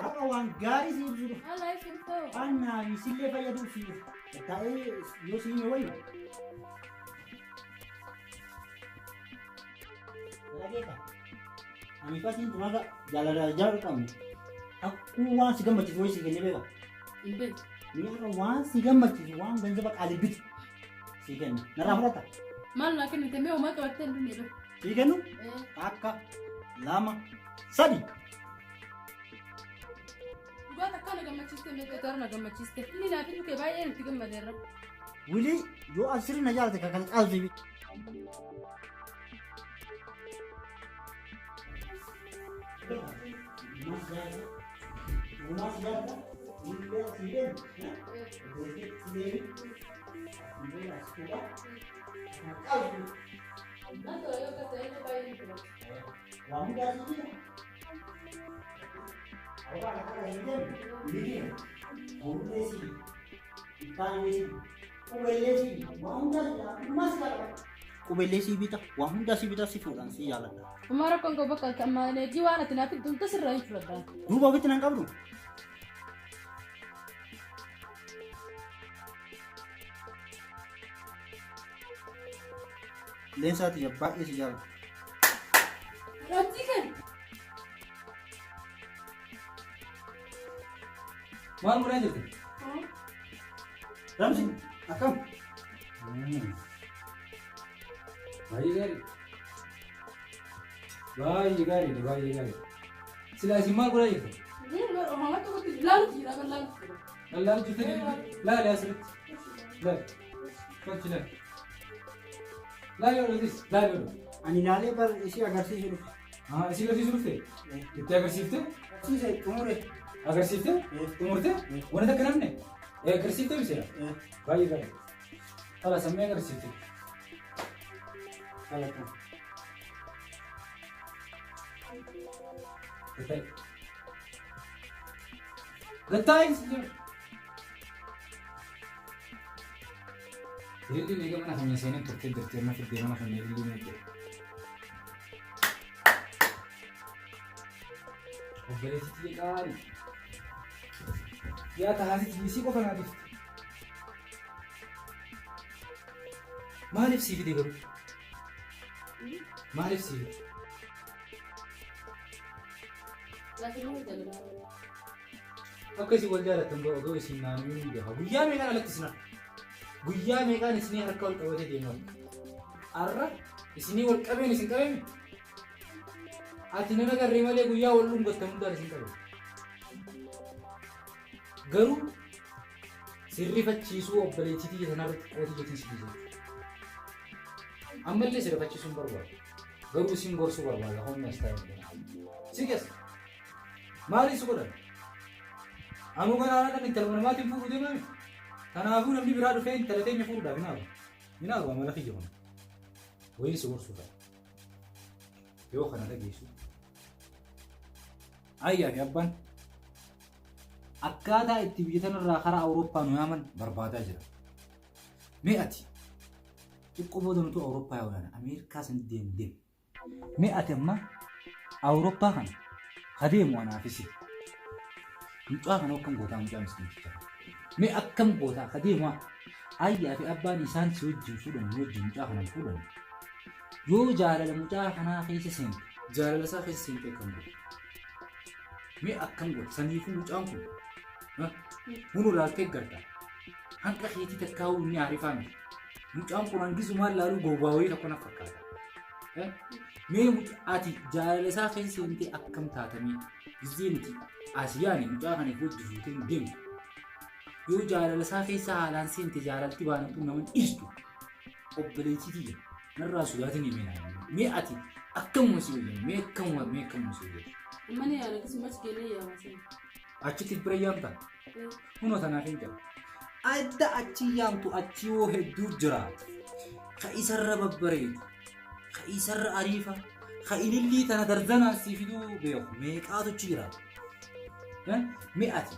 Akawan garis itu. Alay pinto. Anna isille faya du fi. Tae yo si me voy. Lagi ka. Ami pasin tunaga jalan jalan kamu. Aku wan sigam bacis voice gini bega. Imbe. Ni aka wan sigam bacis wan ganza bak alibit. Sigan. Narahata. Mal lakin tembe o ma kawaten dun ebe. Siganu? Aka lama sadi. Gua takkan gamachiste mete tarna gamachiste. Ini nafi ke bayen tigam badera. Wili yo asri na jalate kakal alzi. Kubelesi bita, wahunda si bita si fulan si jalan. Umara kon go bakal kamane jiwana tinafi dun tasra ifrada. Ruba bita nang kabru. Lensa ti jabba si jalan. Ratikan. Wan muna jete. Ramsi, akam. Bayi gari. Sila simal muna jete. Ni o mama to ko lalu jira kan lalu. Allah jete. La asrit. La. Continue. La yo dis. La yo. Ani nale par isi agar si shuru. हाँ इसी का चीज़ रुकते कितने अग्रेसिव थे Si se umure. Aggressive थे उम्र थे उन्हें तक करने अग्रेसिव थे बिसेरा भाई भाई थोड़ा समय अग्रेसिव थे Kala ka. गत्ता है धीरे धीरे mana hanya saya ini terkait dengan video mana hanya ini aja. Oke, sih kan. Ya tahan sih kok kan habis. Maaf sih video baru. Maaf sih. Lagi ni jalan. Oke sih boleh jalan tunggu aku sih nani dia. Guyya mereka alat sini. Guyya mereka di sini harus kau tahu dia mana. Arah di sini work kami di sini kami. Atina naga rimale guyya wallum gottamu dari sini kami. Garu sirri faccisu obboleettiti jetanarratti qooti jetin sibisu. Ammallee sirri faccisuun barbaadu. Garuu isin gorsuu barbaada humna istaayil. Sigas maali isu godhan? Anu kana haadhaan intala manamaatiin fuudhuu deemame. Kanaafuu namni biraa dhufee intala teenya fuudhuudhaaf hinaalu amala kiyya kun. Wayii isu gorsuudhaaf. Yoo kana dhageessu. Ayyaa fi abbaan akkaataa itti biyya tanarraa karaa Awurooppaa nu yaaman barbaadaa jira. Mee ati xiqqoo booda nutu Awurooppaa yaa'uudhaan Ameerikaa san deemdee. Mee ati amma Awurooppaa kana kadeemu anaafisi. Mucaa kana akkam gootaa mucaa miskiinticha. Mee akkam gootaa kadeemu ayyaa fi abbaan isaan si wajjin fuudhan wajjin mucaa kana fuudhan. Yoo jaalala mucaa kanaa keessa seente jaalala isaa keessa seente akkam godhu. Mee akkam godhu saniifuu mucaan kun Munu laaltee garta. Hanqa keetii takkaa'uu inni aarifame. Mucaan kun hangisumaan laaluu gowwaa wayii tokko na fakkaata. mee ati jaalala isaa keessa seentee akkam taatamee gizee nuti asiyaan mucaa kana hojii fuutee deemu yoo jaalala isaa keessa haalaan seente jaalalti baanatu nama dhiistu obboleettiitii narraa sodaatiin himeenaa mee ati akkam si wayyan mee akkam si wayyan mani yaala kismas keenee yaamasan achitti bira yaamta hunoo tanaaf hin jira adda achi yaamtu achi yoo hedduu jiraatu ka isarra babbareedu ka isarra ariifa ka ilillii tana darzanaa si fiduu beeku meeqaatuchi jiraatu mee ati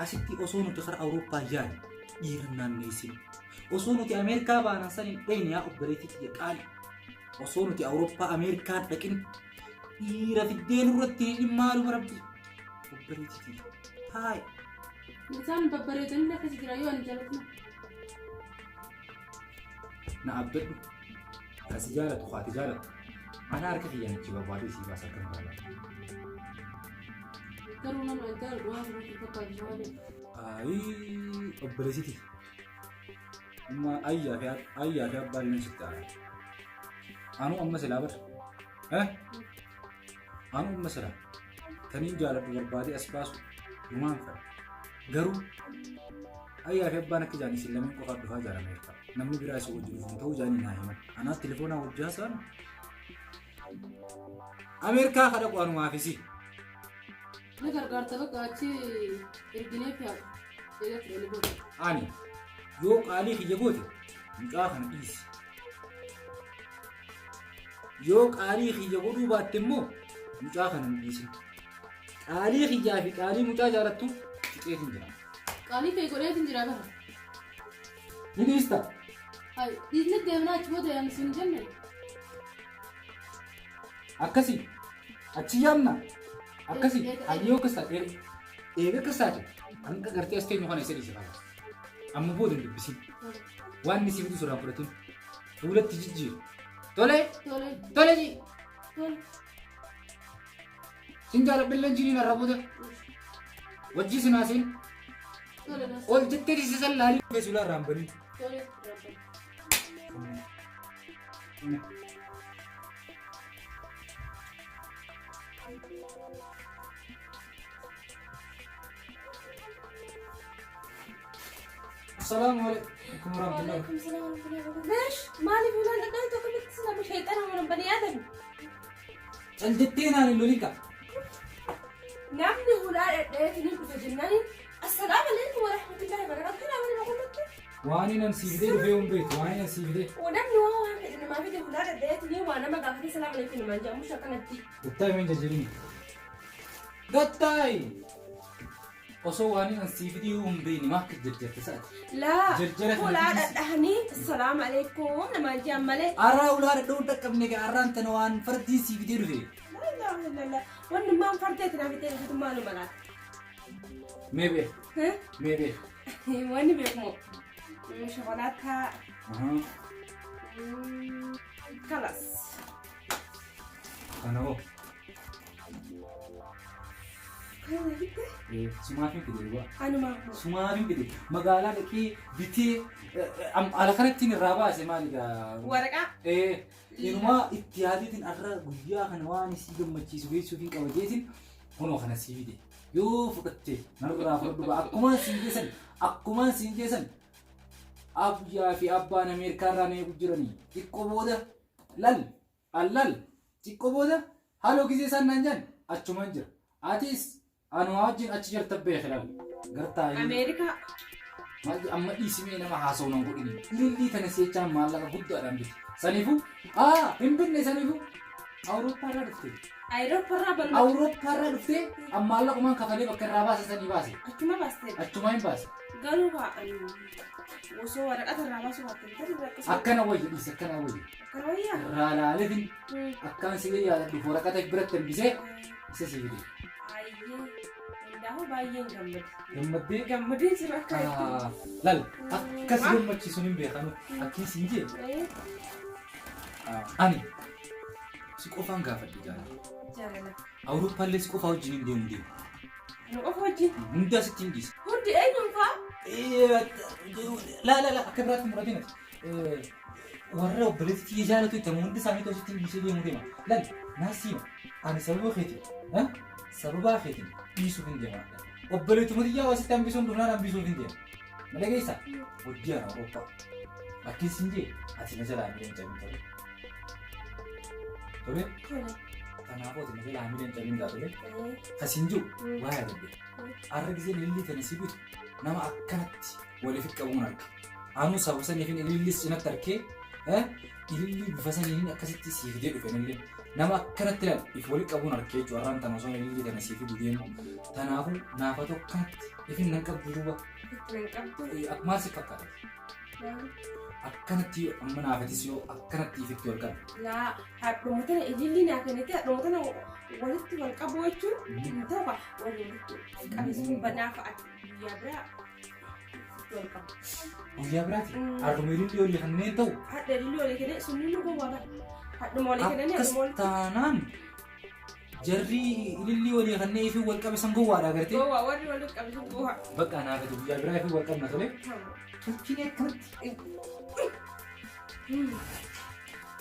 asitti osoo nuti kara Awurooppaa yaani dhiira naanneessin osoo nuti Ameerikaa baanaan saniin dhayni yaa obboleettiitti qaali osoo nuti Awurooppaa Ameerikaa dhaqin dhiira fiddeen irratti dhimmaaluma rabbi obboleettiitti haay isaan babbareedanii lafa si jira yoo ani jaalatu na abdadhu kasi jaalatu haati jaalatu ana harka kiyyaanichi barbaadee si baasa kan barbaadu garuu nama jaalatu waan birootti fakkaatu malee ayi obboleettiitti amma ayyaa fi abbaan inni sitti anu amma silaa bar anu amma silaa kaniin jaalatu barbaadee as baasu dhumaan fedha garuu ayyaa fi abbaan akka jaanii sillameen qofaa dhufaa jaalameerta namni biraa isa wajji dhufuun ta'uu jaanii naa himan anaas telefoonaa wajji haasa'an Ameerikaa kadha qo'anumaafisi na gargaarta bakka achi erginee fi'aatu eegatti dhalli godha ani yoo qaalii kiyya goote mucaa kana dhiisi yoo qaalii kiyya godhuu baatte immoo mucaa kana hin dhiisin qaalii kiyyaa fi qaalii mucaa jaalattu fixeetiin jira qaalii kee godheetiin jira bara ni dhiista dhiisni deemnaa achi booda yaamsiin jenne akkasii achi yaamna akkasii hayyoo akkas taate eega akkas taate hanga gartee as teenyu kana isa dhiisa qaba amma booda hin dubbisiin waan inni si fidu suraan fudhatiin fuulatti jijjiiru tole sin jaalabbilleen jiniin har'a booda wajjii sinaasiin ol jettee dhiisisan laalii feesulaa irraan banii السلام عليكم ورحمة الله. وعليكم السلام ورحمة الله وبركاته. ليش؟ مالي فلان لقيته كم تسلم شيطان ولا بني آدم. جلدتين عن اللوليكا. نعمني فلان لقيتني في جناني. السلام عليكم ورحمة الله وبركاته. أنا وين بقول لك؟ واني نمسي بدي وفيهم بيت واني نمسي بدي. ونعمني وهو إنه ما في فلان لقيتني وأنا ما قالت السلام عليكم ما جاء مش كانت دي. قطاي من جزيرين. قطاي. osoo waan inni si fidii humbeeni maa akka jarjarta sa'ati. لا. جرجرة فلان أهني السلام عليكم لما جاء ملك. Arraa ulaa dhadhuun dhaqqabne arraan tana waan fardii si fidee dhufe. لا لا لا لا. وأنا ما فرتت أنا في تلفزيون ما له ملك. Meebe. ها؟ Meebe. وأنا بيكمو. شغلاتها. خلاص. Kana hoo. كذا كده. Sumaafin fidee bu'a. أنا ما أعرف. Sumaafin fidee magaalaa dhaqee bitee ala kanattiin irraa baase maaliidha. ورقة. Inumaa itti yaadiitiin arra guyyaa kana waan si gammachiisu beeksisuuf hin qabateetiin kunoo kana si fide yoo fudhatte narraa fudhadhu akkumaan siin geessan abyaa fi abbaan Ameerikaa irraa neequ jiranii xiqqoo booda allal xiqqoo booda haaloo gisee isaan naan jedhan achumaan jira atis anuma wajjin achi jirta beekne laal gartaa أمريكا. amma dhiisimee nama haasa'u nan godhini ilillii kana seechaan maallaqa guddaadhaan biti saniifu hin binne saniifu Awurooppaa irraa dhufte أوروبا رابل. Awurooppaa irraa dhufte amma maallaqumaan kafalee bakka irraa baase sanii baase أكيد ما بستيل. achumaa hin baase قالوا بقى وصو ورقة الرابس وقتل. akkana wayya dhiise akkana wayya كروية. irraa laaleetin akkaan si yaadadhu waraqata biratti hambisee isa si fide عنده باين جمد. gammaddee جمدين سمعك. lal akkas gammachiisuun hin beekanu akkiin siin jee ani si qofaan gaafadhe jaalala جالنا. Awurooppaallee si qofaa wajjin hin deemu نقف وجه. hunda sitti hin dhiisa هدي أين ينفع؟ لا لا لا akka biraatti muratiin warra obboleettii jaalatu itti hundi isaanii tositti dhiisee deemuu deema. Lan naasii ani sababa keetiin sababa keetiin dhiisuuf hin deema. Obboleettii mutiyyaa wasitti hambisuun dhufnaan hambisuuf hin deema. Malee keessa hojii ana Awurooppaa. Bakki isin jee ati na jalaa miidhaan cabin ta'e. Tole? Kanaafuu ati na jalaa miidhaan cabin gaa tole? Asin jiru waa yaadadde. Har'a gisee lilli kana si bitu nama akkanatti waliif qabuun arge. Anu sabu saniifin ilillis cinatti arkee ililli bifa saniin akkasitti siif fidee dhufe illee nama akkanatti ilaal if walitti qabuun arkee jechuudha. Har'aan tana osoo ililli kana siif fidu deemu. Kanaafuu naafatu akkanatti ifin nan qabdu duuba. Maal si fakkaata? Akkanatti amma naafatis yoo akkanatti ifitti wal qabu. Laa hadhumatana ililli naa kanatti hadhumatana walitti wal qabu jechuun hin ta'u walitti qabisuun banaa fa'aati guyyaa biraa wal qabu. Guyyaa biraati? Har'uma ililli olii kanneen ta'u? Hadha ililli olii kanneen sunni nu gowwaadha. Hadhuma olii kanneen akkas taanaan jarri ililli olii kanneen ifi wal qabisan gowwaadha agartee? Gowwaa warri walitti qabisan gowwaa. Bakka naafatu guyyaa biraa ifi wal qabna tole? Turkiin akkanatti.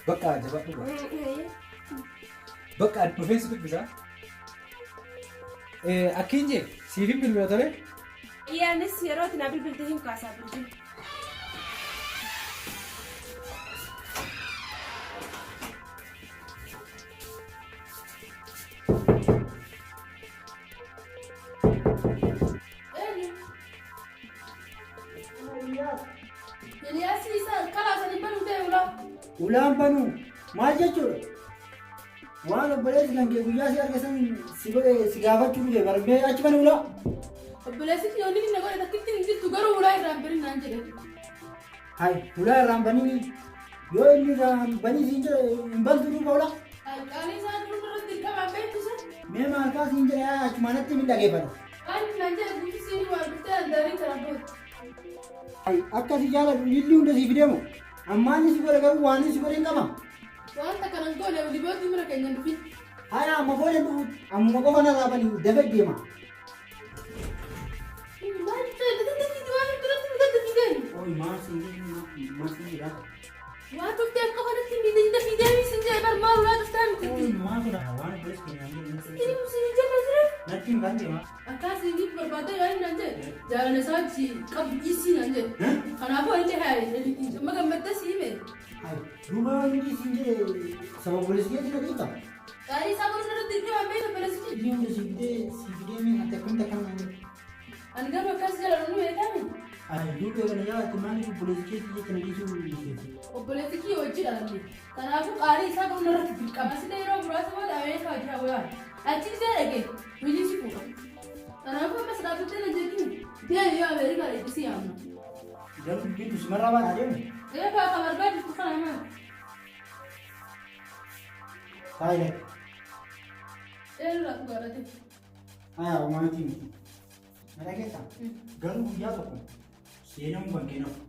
Bakka jabaadhu. Bakka dhufeensi dubbisaa. Akkiin jee siifin bilbila tole? Iyaanis yeroo itti na bilbilte hin kaasaa bilbilu. Ulaan banuu maal jechuudha? Waan obboleessi kan kee guyyaa si argesan si gaafachuu dhufe barbee achi banu ulaa. Obboleessi yoonni inni godhe takkitti hin jirtu garuu ulaa irraan bari naan jedhe. Hai ulaa irraan banii yoo inni irraan banii siin jedhe hin bantu dhufa ulaa. Alqaalii isaa duruun irratti dirqamaan beektisa. Mee maalkaa siin jedhe achumaanatti min dhageeffata. Waan naan jedhe guutii siin waan bittee andaarii kana booti. Hai akkasi jaalladhu lilli hunda siif deemu. Ammaan si godhe garuu waan si godhe hin qaba. Wanta kanan goone dhibootii mira keenya dhufin. Hai amma booda dhufu amma qofa narraa banii dafa deema. Maal ta'e waan biratti bitatti fideen. Oi maal siin jedha. Waan dhuftee qofa natti bitatti fideen siin jedhe bar maal ulaa dhuftaa miti. Oi maal godha waan obboleessi keenya Inni siin jedhe jira. natti hin kan deema. Akkasii ni barbaada yoo inni naan jedhe jaalala isaatti qabdu dhiisii naan jedhe. Kanaafuu inni haayee magammadda sii hime. Hai duuba inni siin jedhe sababa obboleessi keenya na dhiita. Gaarii isaa godhu irratti dirqamaan beeku obboleessi. Lilli hunda si fidee min akka kunta kan Ani garuu akkas jala nu beekame. Hai duuba kana yaadatu maaliif obboleessi keenya jecha na dhiisuu dhiisee. Obboleessi kiyya hojii dhalanne. Kanaafuu qaarii isaa godhu irratti dirqama. Sida yeroo muraasa booda Ameerikaa jira wayaan. Achi gisee dhaqee hojii si fuudha. Kanaafuu ammas dhaabbattee na jedhu deebii yoo Ameerikaa dheedhisii yaamna. Garuu bitu simarraa baan adeemu. Eegaa kan argaa jirtu kana himaa. Hai dek. Dheeraa dhugaadhate. Hai romantii miti. Mana keessa garuu guyyaa tokko seenamu kan kennamu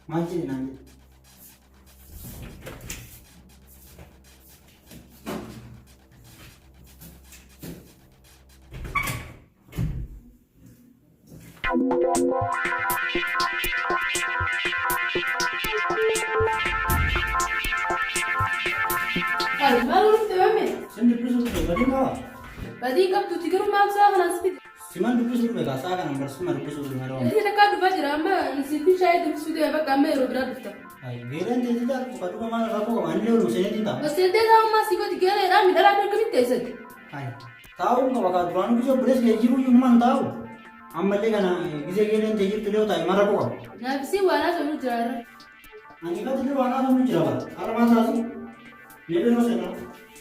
maal jedhe naan jedhe. Hai maal urte waame? Sin dubbisu dhufe badii qaba. Badii qabduuti garuu maal saa kanaas fide. Siman dubbisu dhufe kaasaa kanan barsiisuma dubbisu dhufe mara waan. Inni takkaa dhufaa jira amma siifii shaayii dubbisuu deema bakka amma yeroo biraa dhufta. Hai geeraan teessee jaalatu kadhuma maal rakkoo qaba inni oolu seenee dinta. Baseentee taa'ummaa si gooti geereedhaan midhaan akkamitti teessatti? Hai taa'uu qaba kaa duraanuu gisee obboleessi kee jiru iyyuu man taa'u. Ammallee kana gisee geeraan tee jirtu illee taa'e mara qaba. Naafisii waanaa sanuu jira irra. Ani ifatti illee waan haasa'u jira bara. Aramaa taasisu. Meebii nama seenaa.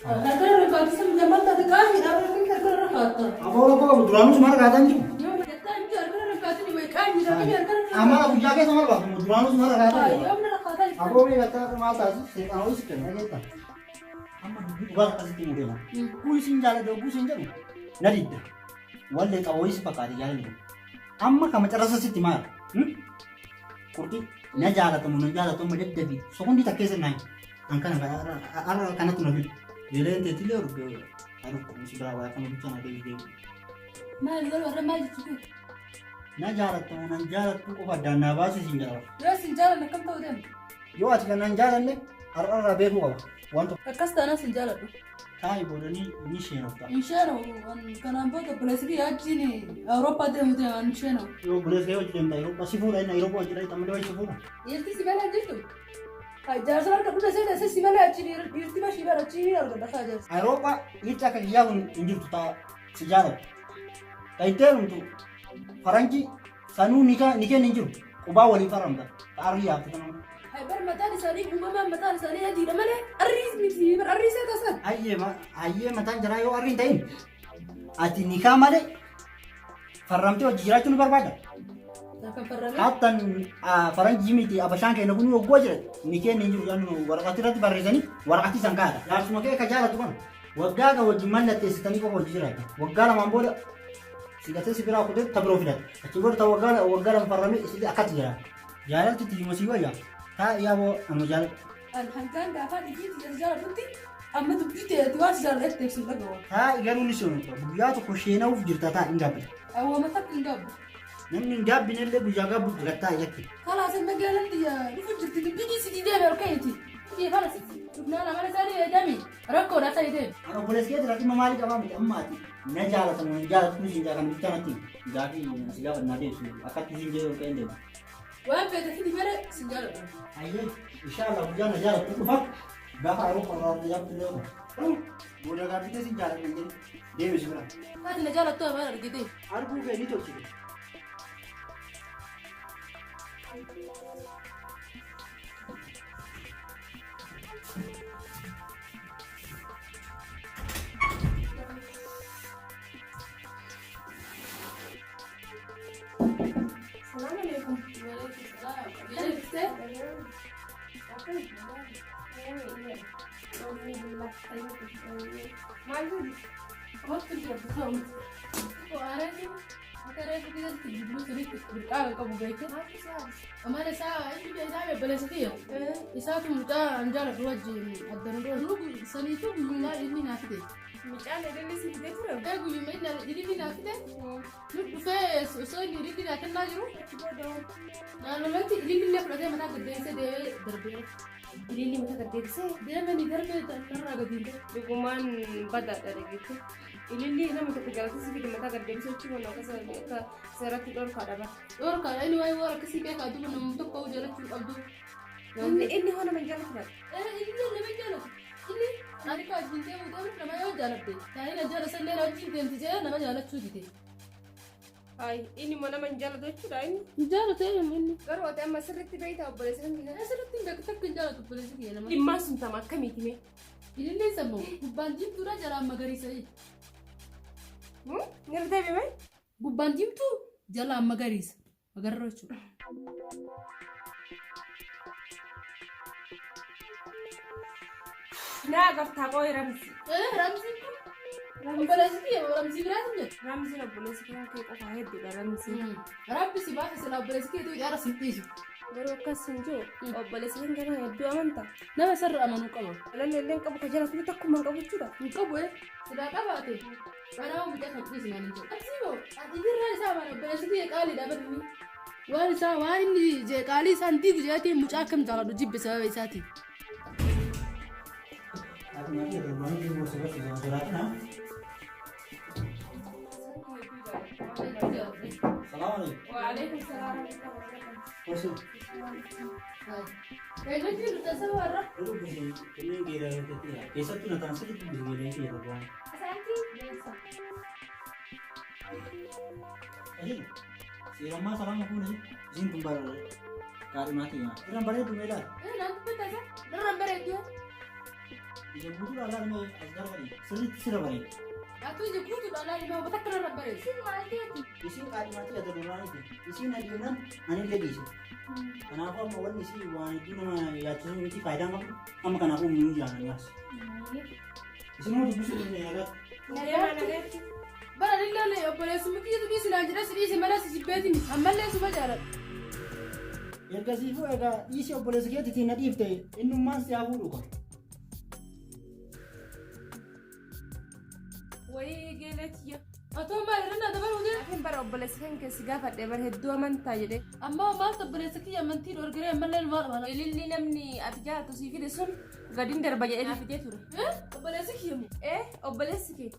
Karkara rifaattisa jamal taate qaamni dhaabbatanii karkara rifaatta. Aboo rakkoo qabu duraanuu sumara kaataan jiru. Yoo jettaa inni karkara rifaattini wayi qaamni dhaabbatanii karkara rifaatta. Amala guyyaa keessa maal baatu duraanuu sumara kaataan jiru. Yoo mana rakkaataa jirta. Aboo mee gattaa maal taasisu seeqaa ho'i sikkee dhageetta. Amma dubbii dhugaa akkasitti mudee ma. Kuu isin jaalladha oguu isin jedhu na didda. Wallee xawoo isi fakkaate jaalalli. Amma kama carrasa sitti maal? Kurti na jaalatamu na jaalatamu daddabi sokundi takkeessa naayi. An kana kanatti na fidu. Yeleen teetilee urgee harukku misi biraa waa kana bicha na deebi'ee. Maal yeroo irra maal jechuudha? Na jaalatamu na jaalattu qofa addaan naa baasii isin jaalatu. Yoo isin jaalanne akkam ta'uu deema? yoo ati kanaan jaalanne har'arraa beekuu qaba wanta Akkas taanaan sin jaaladhu. taa'ii boodanii inni sheenofta. Insheenaw kanaan booda bileesii yaachiin Awurooppaa deemute waan insheenaw. Yoo buleesee hojii deemta yeroo si fuudha inni yeroo hojii dha tammalee hojii fuudha. Dhiirti si malee jirtu. Jaarsa harka dhudha seenaa si malee achi dhiirti bashii bara achi argata kaa jaarsa. Awurooppaa dhiirti akka kiyyaa kun hin jirtu ta'a si jaalatu. Ta'itee numtu faranjii sanuu nikeen hin jiru qubaa walii faramta xaarrii yaabtu kana. Bar mataan isaanii uumamaan mataan isaanii adiidha malee arriis miti bar arriisee tasan. Hayyee mataan jiraa yoo arriin ta'in ati nikaa malee farramtee hojii jiraachuu ni barbaada. Kan farramee. Hattan faranjii miti abashaan keenya kun yogguu jira nikeen hin jiru yaanu waraqaa irratti barreessanii waraqaa san kaa'adha. Jaarsuma kee akka jaalatu kana waggaa kan wajjin mallatteessitanii qofa hojii jiraata. Waggaa lamaan booda sigatee si biraa kutee tabiroo fidata. Achi booda ta'u waggaa lama farramee isitti akkatti jira. Jaalatti itti himasii wayyaa. Taa yaaboo amma jaalatu. Hangaan gaafa dhiitii jaalatutti amma dubbii ta'etti waan jaallatteef sin dhagahu. Taa garuu ni sirriitu. Guyyaa tokko sheenaa'uuf jirta taa hin gaabbine. Awwaama takka hin gaabbu. Namni hin gaabbine illee guyyaa gaabbu gattaa jetti. Kalaas hin magaalatti dhufu jirti dubbii si deeme harkayeeti. Kifana dhufnaan amala isaanii eegami rakkoodha ta'e deeme. Ana obboleessi keessa irratti maalii qabaa miti amma ati na jaalatamu hin jaalatu hin jaalatan bitta natti gaafii si gaafannaa deebisu akkatti isin jedhu ka'een deema. Waan feete fidi malee sin jaalladhu. Ayyee inshallah guyyaa na jaalatu dhufa gaafa Awurooppaa irraa yaabtu deemu. Booda gaaffii sin jaalatu hin jedhu deebisu bira. Ati na jaallattu amaan argite. Arguu kee ni tolchite. Assalamualaikum. Amana saa ini biasa belasiti ya. Isa tu muda anjala dua jam. Ada dua lu sani tu guna ini nafide. Micaan edeli si fide ture. Guna ini ini nafide. Lu dufe so ini ini nafide na jiru. Nah nanti ini lihat berarti mana gede se de darbe. Ililli mata gaddeebisee Dia meni darbe tanra gadinte. dhugumaan badaadha dhageette. Ililli nama tokko jaallatee si fide mataa gaddeebisee jechuun akka seeratti dhorkaadha bara. Or kana ini wae wara kasi be ka du nam to ko jala chu abdu. Inni hoo nama hin jaallatudha. Ini nama jala. Ini ani ka jinte mu dam nama yo jalatte. Tani na jala salle ra jinte jente nama jala chu jite. Ay, inni immoo nama hin jaallatu jechuudha inni. Jalatte inni. Garuu ati amma sirriitti beektaa obboleessan kiyya. Asirratti bakka takka jaalatu polisi kiyya nama. Dhimmaan sun tama akkamiiti mee? Ilillee sammuu gubbaan jimtuudha jalaan magariisa. Nirra deebi'ee? Gubbaan jimtuu jalaan magariisa. Magarra jechuudha. Naa gaftaa qooyi ramsi. Ramsiin kun obboleessi kiyya ramsii biraatiin jedhu. Ramsiin obboleessi kiyya kee qofaa hedduudha ramsi. Rabbi si baase sila obboleessi kiyya ta'uu jaara sin dhiisu. Garuu akkas hin jiru obboleessi kiyya kana hedduu amantaa. Nama sarara amanuu qaba. Alallee illee qabu ka jala tuuti takkuma hin qabu jechuudha. Hin qabu silaa qabaate. Banaa mucaa kan dhiisi maaliin jedhu. Asiiboo ati jirra isaa mana obboleessi kiyya qaaliidha badni. Waan inni je qaalii isaan diigu jedhee mucaa akkam jaalladhu jibbe sababa isaati. Aku nanti ada mana di bawah sebelah sebelah suratnya. Assalamualaikum. Waalaikum salaam. Kosu. Kayaknya sih udah sabar. Itu ini kira itu ya. Besok tuh nanti nasi itu bisa jadi ya bang. Asanti biasa. Si Rama salam aku nih. Sini tumbal kari mati ya. Orang baru tuh mela. Nanti betul kan? Orang beredua. Dia butuh lah nih asgar kali. Seri balik. Aku je butuh lah ini mau betul orang bered. Sini mati tu. Di sini kari mati ada orang itu. Di sini ada orang, aneh lagi sih. Kenapa mau orang isi uang itu nama ya cuma mesti faedah kamu kenapa mau jalan mas? Di sini mau dibusuk ini ya. Bara lille boleh semua kita di sini aja sini sih malah sih beti amal le semua jalan. Ya kasih itu agak isi boleh sekian di sini naif teh. Ini mas ya aku lupa. Wayii geeletiya Atoo maayirina dabaluu Akin bara obboleessa kan keessi gaafadhe bara hedduu amantaa jedhe. amma maaltu obboleessa kiyya amantii dhorgiree ammallee maal mala. Ililli namni ati jaallatu sii fide sun gadiin darba jedhee fidee ture. Obboleessi kiyya moo? Obboleessi kee.